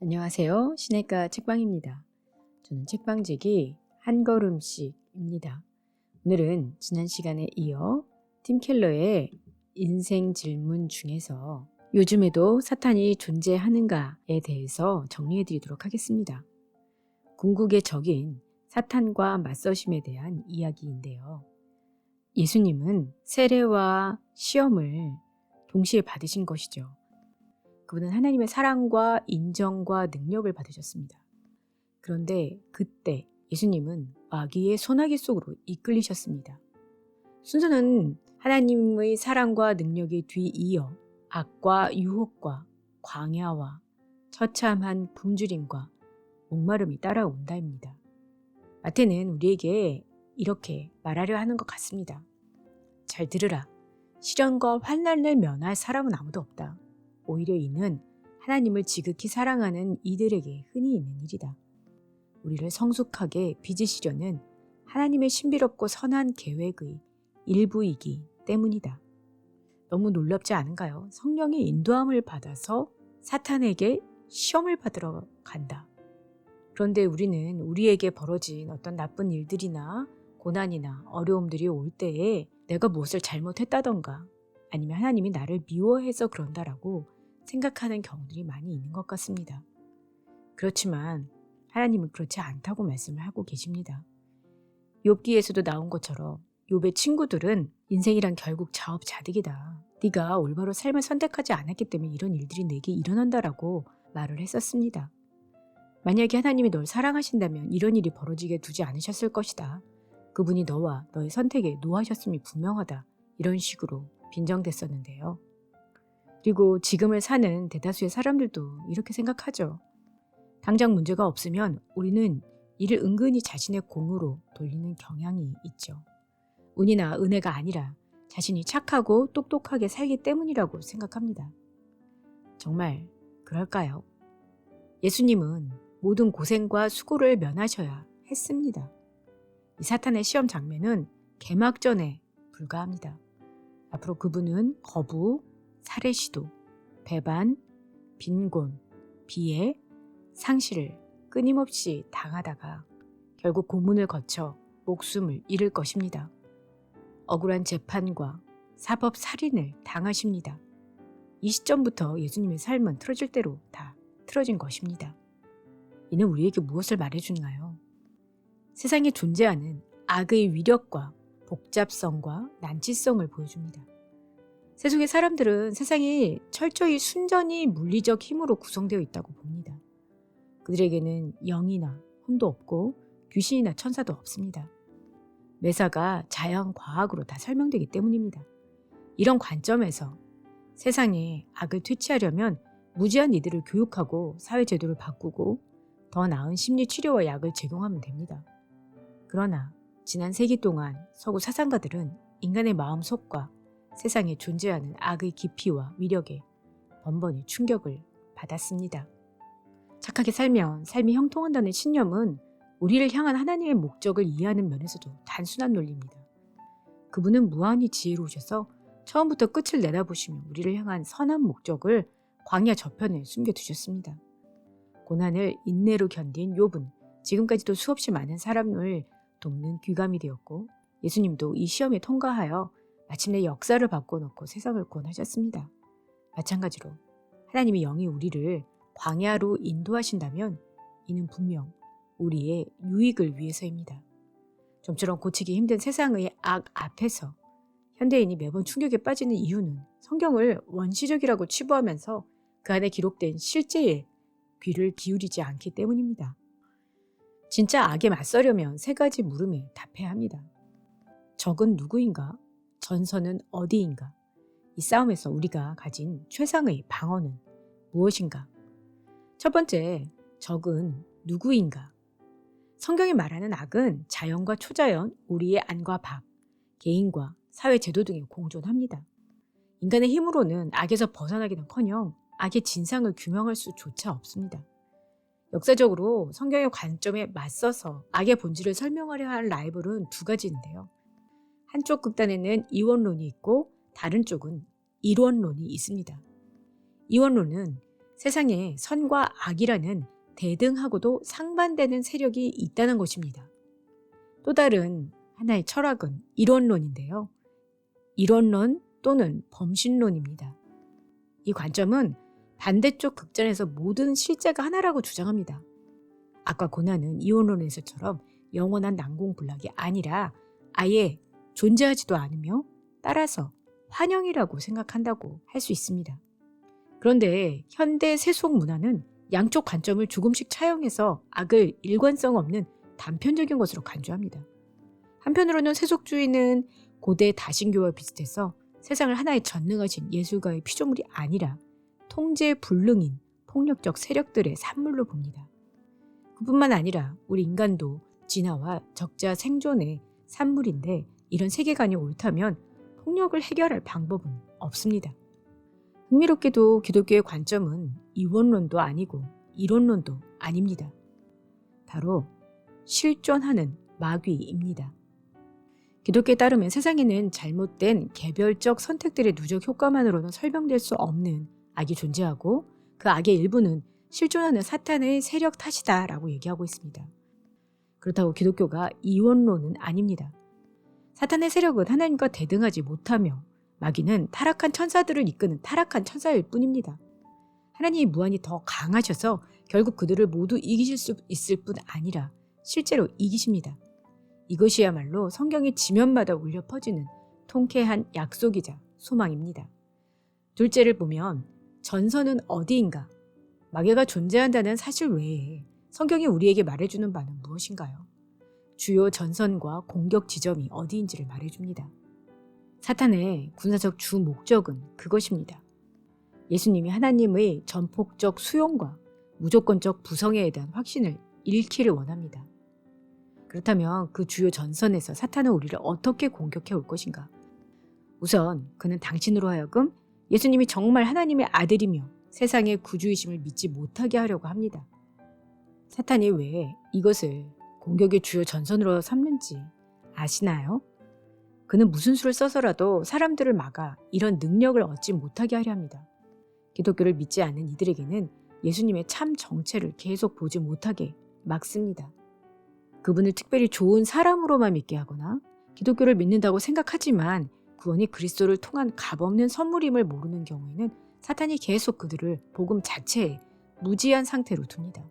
안녕하세요. 시내가 책방입니다. 저는 책방지기 한 걸음씩입니다. 오늘은 지난 시간에 이어 팀 켈러의 인생 질문 중에서 요즘에도 사탄이 존재하는가에 대해서 정리해 드리도록 하겠습니다. 궁극의 적인 사탄과 맞서심에 대한 이야기인데요. 예수님은 세례와 시험을 동시에 받으신 것이죠. 그분은 하나님의 사랑과 인정과 능력을 받으셨습니다. 그런데 그때 예수님은 마귀의 소나기 속으로 이끌리셨습니다. 순서는 하나님의 사랑과 능력이 뒤이어 악과 유혹과 광야와 처참한 굶주림과 목마름이 따라온다입니다. 마태는 우리에게 이렇게 말하려 하는 것 같습니다. 잘 들으라. 시련과 환난을 면할 사람은 아무도 없다. 오히려 이는 하나님을 지극히 사랑하는 이들에게 흔히 있는 일이다. 우리를 성숙하게 빚으시려는 하나님의 신비롭고 선한 계획의 일부이기 때문이다. 너무 놀랍지 않은가요? 성령의 인도함을 받아서 사탄에게 시험을 받으러 간다. 그런데 우리는 우리에게 벌어진 어떤 나쁜 일들이나 고난이나 어려움들이 올 때에 내가 무엇을 잘못했다던가 아니면 하나님이 나를 미워해서 그런다라고 생각하는 경우들이 많이 있는 것 같습니다. 그렇지만 하나님은 그렇지 않다고 말씀을 하고 계십니다. 욥기에서도 나온 것처럼 욥의 친구들은 인생이란 결국 자업자득이다. 네가 올바로 삶을 선택하지 않았기 때문에 이런 일들이 내게 일어난다라고 말을 했었습니다. 만약에 하나님이 널 사랑하신다면 이런 일이 벌어지게 두지 않으셨을 것이다. 그분이 너와 너의 선택에 노하셨음이 분명하다. 이런 식으로 빈정댔었는데요. 그리고 지금을 사는 대다수의 사람들도 이렇게 생각하죠. 당장 문제가 없으면 우리는 이를 은근히 자신의 공으로 돌리는 경향이 있죠. 운이나 은혜가 아니라 자신이 착하고 똑똑하게 살기 때문이라고 생각합니다. 정말 그럴까요? 예수님은 모든 고생과 수고를 면하셔야 했습니다. 이 사탄의 시험 장면은 개막전에 불과합니다. 앞으로 그분은 거부, 살해 시도, 배반, 빈곤, 비애, 상실을 끊임없이 당하다가 결국 고문을 거쳐 목숨을 잃을 것입니다. 억울한 재판과 사법 살인을 당하십니다. 이 시점부터 예수님의 삶은 틀어질 대로 다 틀어진 것입니다. 이는 우리에게 무엇을 말해주나요? 세상에 존재하는 악의 위력과 복잡성과 난치성을 보여줍니다. 세속의 사람들은 세상이 철저히 순전히 물리적 힘으로 구성되어 있다고 봅니다. 그들에게는 영이나 혼도 없고 귀신이나 천사도 없습니다. 매사가 자연과학으로 다 설명되기 때문입니다. 이런 관점에서 세상에 악을 퇴치하려면 무지한 이들을 교육하고 사회제도를 바꾸고 더 나은 심리치료와 약을 제공하면 됩니다. 그러나 지난 세기 동안 서구 사상가들은 인간의 마음속과 세상에 존재하는 악의 깊이와 위력에 번번이 충격을 받았습니다. 착하게 살면 삶이 형통한다는 신념은 우리를 향한 하나님의 목적을 이해하는 면에서도 단순한 논리입니다. 그분은 무한히 지혜로우셔서 처음부터 끝을 내다보시며 우리를 향한 선한 목적을 광야 저편에 숨겨두셨습니다. 고난을 인내로 견딘 욥은 지금까지도 수없이 많은 사람을 돕는 귀감이 되었고 예수님도 이 시험에 통과하여 마침내 역사를 바꿔놓고 세상을 구원하셨습니다. 마찬가지로 하나님의 영이 우리를 광야로 인도하신다면 이는 분명 우리의 유익을 위해서입니다. 좀처럼 고치기 힘든 세상의 악 앞에서 현대인이 매번 충격에 빠지는 이유는 성경을 원시적이라고 치부하면서 그 안에 기록된 실제에 귀를 기울이지 않기 때문입니다. 진짜 악에 맞서려면 세 가지 물음에 답해야 합니다. 적은 누구인가? 전선은 어디인가? 이 싸움에서 우리가 가진 최상의 방어는 무엇인가? 첫 번째, 적은 누구인가? 성경이 말하는 악은 자연과 초자연, 우리의 안과 밖, 개인과 사회 제도 등에 공존합니다. 인간의 힘으로는 악에서 벗어나기는커녕 악의 진상을 규명할 수조차 없습니다. 역사적으로 성경의 관점에 맞서서 악의 본질을 설명하려 할 라이벌은 두 가지인데요. 한쪽 극단에는 이원론이 있고 다른 쪽은 이론론이 있습니다. 이원론은 세상에 선과 악이라는 대등하고도 상반되는 세력이 있다는 것입니다. 또 다른 하나의 철학은 이론론인데요. 이론론 또는 범신론입니다. 이 관점은 반대쪽 극단에서 모든 실제가 하나라고 주장합니다. 아까 고난은 이론론에서처럼 영원한 난공불락이 아니라 아예 존재하지도 않으며 따라서 환영이라고 생각한다고 할 수 있습니다. 그런데 현대 세속 문화는 양쪽 관점을 조금씩 차용해서 악을 일관성 없는 단편적인 것으로 간주합니다. 한편으로는 세속주의는 고대 다신교와 비슷해서 세상을 하나의 전능하신 예술가의 피조물이 아니라 통제 불능인 폭력적 세력들의 산물로 봅니다. 그뿐만 아니라 우리 인간도 진화와 적자 생존의 산물인데 이런 세계관이 옳다면 폭력을 해결할 방법은 없습니다. 흥미롭게도 기독교의 관점은 이원론도 아니고 이론론도 아닙니다. 바로 실존하는 마귀입니다. 기독교에 따르면 세상에는 잘못된 개별적 선택들의 누적 효과만으로는 설명될 수 없는 악이 존재하고 그 악의 일부는 실존하는 사탄의 세력 탓이다라고 얘기하고 있습니다. 그렇다고 기독교가 이원론은 아닙니다. 사탄의 세력은 하나님과 대등하지 못하며 마귀는 타락한 천사들을 이끄는 타락한 천사일 뿐입니다. 하나님이 무한히 더 강하셔서 결국 그들을 모두 이기실 수 있을 뿐 아니라 실제로 이기십니다. 이것이야말로 성경의 지면마다 울려 퍼지는 통쾌한 약속이자 소망입니다. 둘째를 보면 전선은 어디인가? 마귀가 존재한다는 사실 외에 성경이 우리에게 말해주는 바는 무엇인가요? 주요 전선과 공격 지점이 어디인지를 말해줍니다. 사탄의 군사적 주 목적은 그것입니다. 예수님이 하나님의 전폭적 수용과 무조건적 부성애에 대한 확신을 잃기를 원합니다. 그렇다면 그 주요 전선에서 사탄은 우리를 어떻게 공격해 올 것인가? 우선 그는 당신으로 하여금 예수님이 정말 하나님의 아들이며 세상의 구주이심을 믿지 못하게 하려고 합니다. 사탄이 왜 이것을 공격의 주요 전선으로 삼는지 아시나요? 그는 무슨 수를 써서라도 사람들을 막아 이런 능력을 얻지 못하게 하려 합니다. 기독교를 믿지 않는 이들에게는 예수님의 참 정체를 계속 보지 못하게 막습니다. 그분을 특별히 좋은 사람으로만 믿게 하거나 기독교를 믿는다고 생각하지만 구원이 그리스도를 통한 값없는 선물임을 모르는 경우에는 사탄이 계속 그들을 복음 자체에 무지한 상태로 둡니다.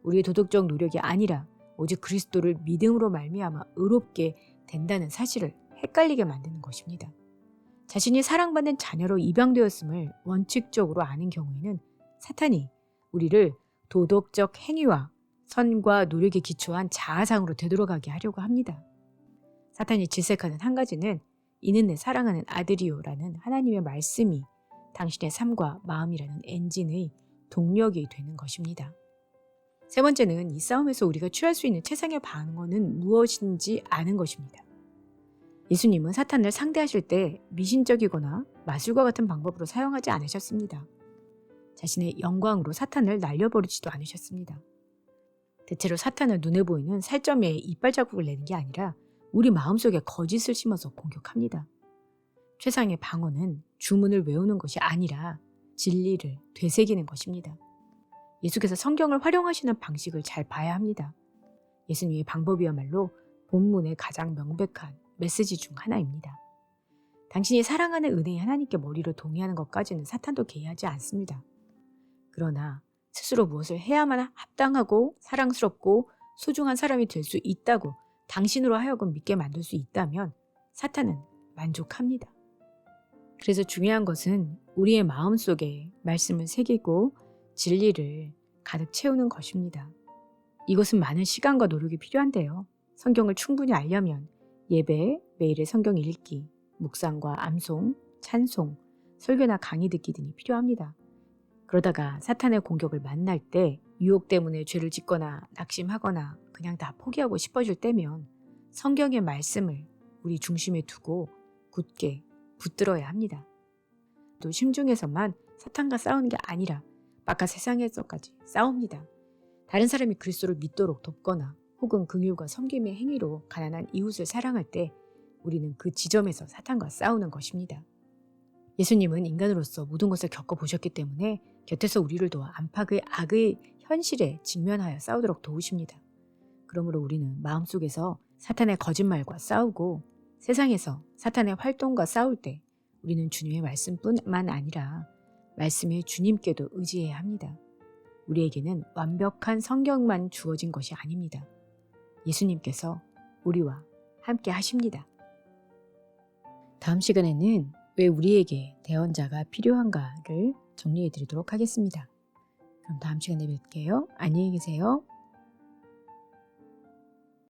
우리의 도덕적 노력이 아니라 오직 그리스도를 믿음으로 말미암아 의롭게 된다는 사실을 헷갈리게 만드는 것입니다. 자신이 사랑받는 자녀로 입양되었음을 원칙적으로 아는 경우에는 사탄이 우리를 도덕적 행위와 선과 노력에 기초한 자아상으로 되돌아가게 하려고 합니다. 사탄이 질색하는 한 가지는 이는 내 사랑하는 아들이요라는 하나님의 말씀이 당신의 삶과 마음이라는 엔진의 동력이 되는 것입니다. 세 번째는 이 싸움에서 우리가 취할 수 있는 최상의 방어는 무엇인지 아는 것입니다. 예수님은 사탄을 상대하실 때 미신적이거나 마술과 같은 방법으로 사용하지 않으셨습니다. 자신의 영광으로 사탄을 날려버리지도 않으셨습니다. 대체로 사탄은 눈에 보이는 살점에 이빨 자국을 내는 게 아니라 우리 마음속에 거짓을 심어서 공격합니다. 최상의 방어는 주문을 외우는 것이 아니라 진리를 되새기는 것입니다. 예수께서 성경을 활용하시는 방식을 잘 봐야 합니다. 예수님의 방법이야말로 본문의 가장 명백한 메시지 중 하나입니다. 당신이 사랑하는 은혜의 하나님께 머리로 동의하는 것까지는 사탄도 개의하지 않습니다. 그러나 스스로 무엇을 해야만 합당하고 사랑스럽고 소중한 사람이 될 수 있다고 당신으로 하여금 믿게 만들 수 있다면 사탄은 만족합니다. 그래서 중요한 것은 우리의 마음속에 말씀을 새기고 진리를 가득 채우는 것입니다. 이것은 많은 시간과 노력이 필요한데요. 성경을 충분히 알려면 예배, 매일의 성경 읽기, 묵상과 암송, 찬송, 설교나 강의 듣기 등이 필요합니다. 그러다가 사탄의 공격을 만날 때 유혹 때문에 죄를 짓거나 낙심하거나 그냥 다 포기하고 싶어질 때면 성경의 말씀을 우리 중심에 두고 굳게 붙들어야 합니다. 또 심중에서만 사탄과 싸우는 게 아니라 바깥 세상에서까지 싸웁니다. 다른 사람이 그리스도를 믿도록 돕거나 혹은 긍휼과 섬김의 행위로 가난한 이웃을 사랑할 때 우리는 그 지점에서 사탄과 싸우는 것입니다. 예수님은 인간으로서 모든 것을 겪어보셨기 때문에 곁에서 우리를 도와 안팎의 악의 현실에 직면하여 싸우도록 도우십니다. 그러므로 우리는 마음속에서 사탄의 거짓말과 싸우고 세상에서 사탄의 활동과 싸울 때 우리는 주님의 말씀뿐만 아니라 말씀의 주님께도 의지해야 합니다. 우리에게는 완벽한 성경만 주어진 것이 아닙니다. 예수님께서 우리와 함께 하십니다. 다음 시간에는 왜 우리에게 대언자가 필요한가를 정리해 드리도록 하겠습니다. 그럼 다음 시간에 뵐게요. 안녕히 계세요.